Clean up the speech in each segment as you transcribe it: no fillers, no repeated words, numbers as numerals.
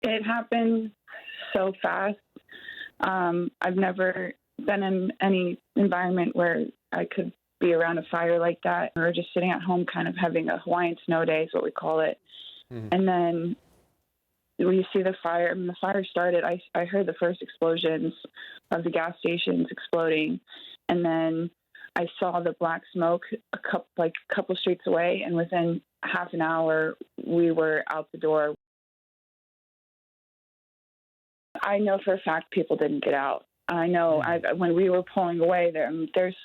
It happened so fast. I've never been in any environment where I could be around a fire like that. We were just sitting at home kind of having a Hawaiian snow day is what we call it. And then we see the fire. I mean, the fire started. I heard the first explosions of the gas stations exploding. And then I saw the black smoke a couple streets away. And within half an hour, we were out the door. I know for a fact people didn't get out. I know when we were pulling away, there's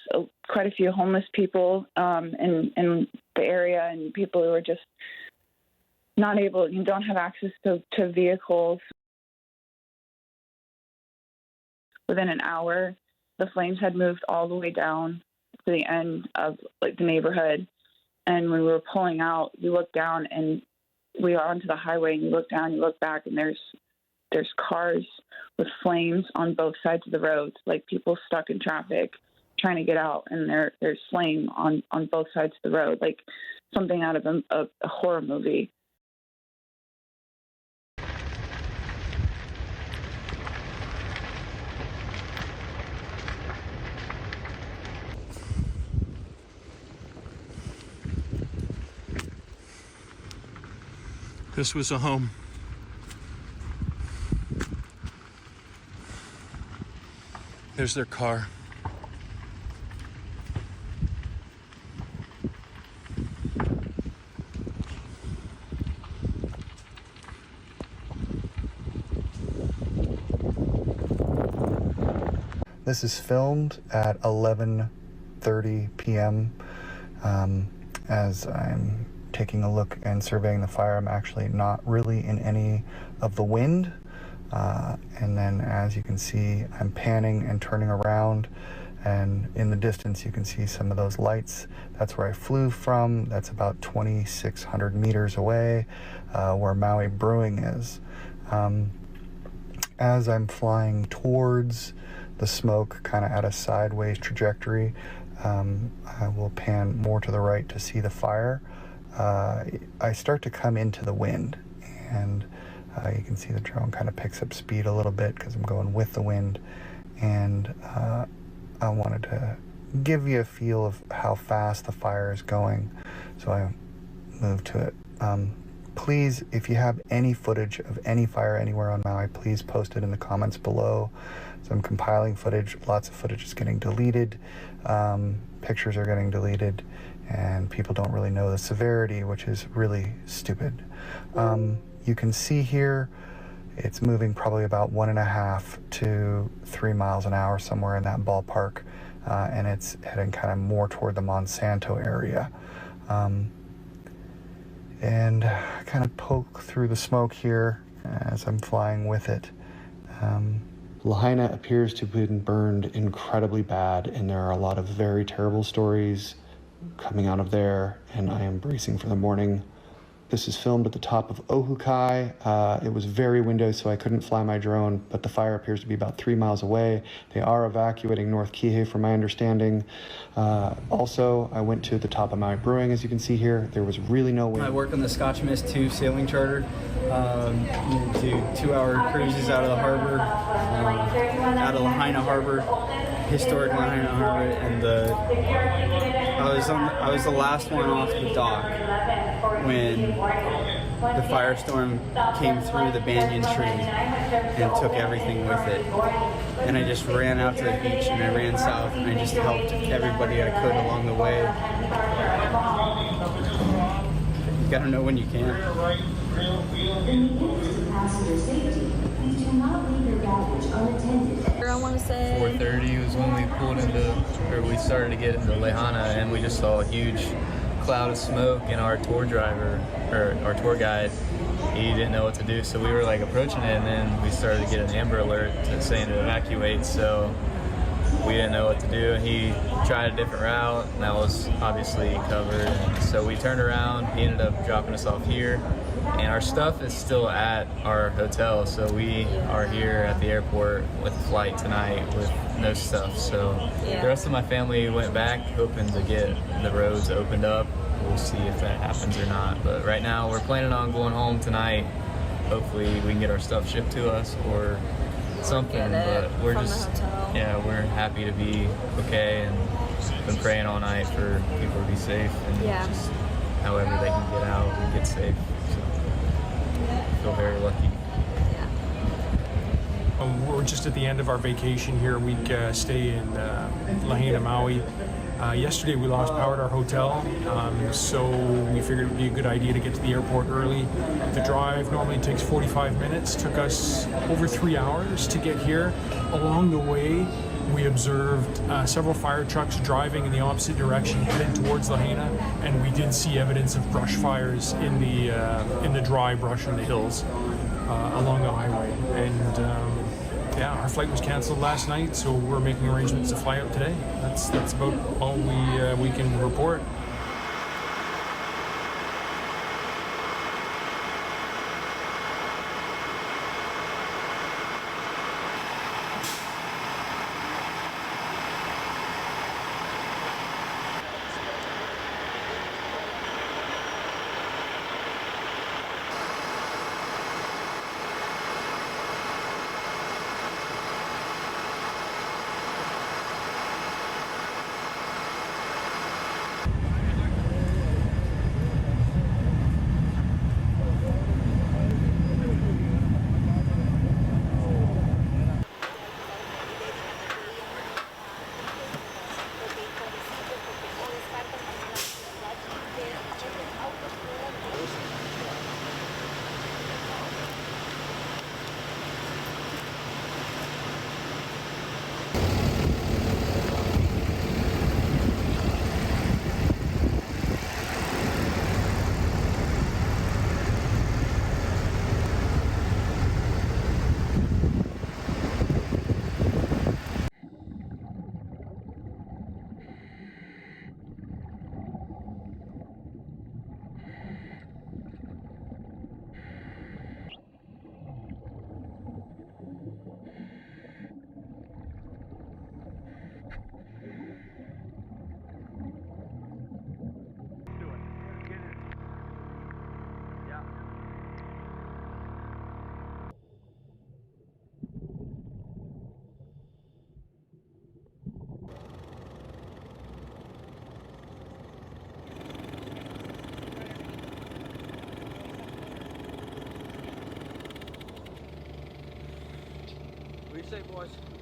quite a few homeless people in the area, and people who are just not able, you don't have access to vehicles. Within an hour, the flames had moved all the way down to the end of the neighborhood. And when we were pulling out, you look down and we are onto the highway, and you look down, you look back, and there's cars with flames on both sides of the road, like people stuck in traffic trying to get out, and there's flame on both sides of the road, like something out of a horror movie. This was a home. There's their car. This is filmed at 11:30 p.m. As I'm taking a look and surveying the fire, I'm actually not really in any of the wind. And then as you can see, I'm panning and turning around, and in the distance you can see some of those lights. That's where I flew from. That's about 2,600 meters away, where Maui Brewing is. As I'm flying towards the smoke, kind of at a sideways trajectory, I will pan more to the right to see the fire. I start to come into the wind, and you can see the drone kind of picks up speed a little bit because I'm going with the wind, and I wanted to give you a feel of how fast the fire is going, so I moved to it. Please, if you have any footage of any fire anywhere on Maui, please post it in the comments below. So I'm compiling footage. Lots of footage is getting deleted. Pictures are getting deleted, and people don't really know the severity, which is really stupid. You can see here, it's moving probably about 1.5 to 3 miles an hour, somewhere in that ballpark, and it's heading kind of more toward the Monsanto area. And I kind of poke through the smoke here as I'm flying with it. Lahaina appears to have been burned incredibly bad, and there are a lot of very terrible stories coming out of there, and I am bracing for the morning. This is filmed at the top of Ohukai. It was very windy, so I couldn't fly my drone, but the fire appears to be about 3 miles away. They are evacuating North Kihei, from my understanding. Also, I went to the top of Maui Brewing, as you can see here. There was really no wind. I work on the Scotch Mist 2 sailing charter. Do 2-hour cruises out of the harbor, out of Lahaina Harbor, historic Lahaina Harbor, and I was the last one off the dock when the firestorm came through the banyan tree and took everything with it. And I just ran out to the beach, and I ran south, and I just helped everybody I could along the way. You gotta know when you can. I want to say 4:30 was when we started to get into Lahaina, and we just saw a huge cloud of smoke, and our tour driver, or our tour guide, he didn't know what to do, so we were like approaching it, and then we started to get an Amber Alert saying to evacuate, so we didn't know what to do, and he tried a different route, and that was obviously covered, and so we turned around. He ended up dropping us off here, and our stuff is still at our hotel, so we are here at the airport with a flight tonight with no stuff. So the rest of my family went back hoping to get the roads opened up. We'll see if that happens or not, but right now we're planning on going home tonight hopefully we can get our stuff shipped to us or something. But we're just, yeah, we're happy to be okay, and been praying all night for people to be safe and just however they can get out and get safe. So I feel very lucky. We're just at the end of our vacation here, week stay in Lahaina, Maui. Yesterday we lost power at our hotel, so we figured it would be a good idea to get to the airport early. The drive normally takes 45 minutes, took us over 3 hours to get here. Along the way, we observed several fire trucks driving in the opposite direction, headed towards Lahaina, and we did see evidence of brush fires in the dry brush in the hills along the highway. And yeah, our flight was canceled last night, so we're making arrangements to fly out today. That's about all we can report. What do you say, boys?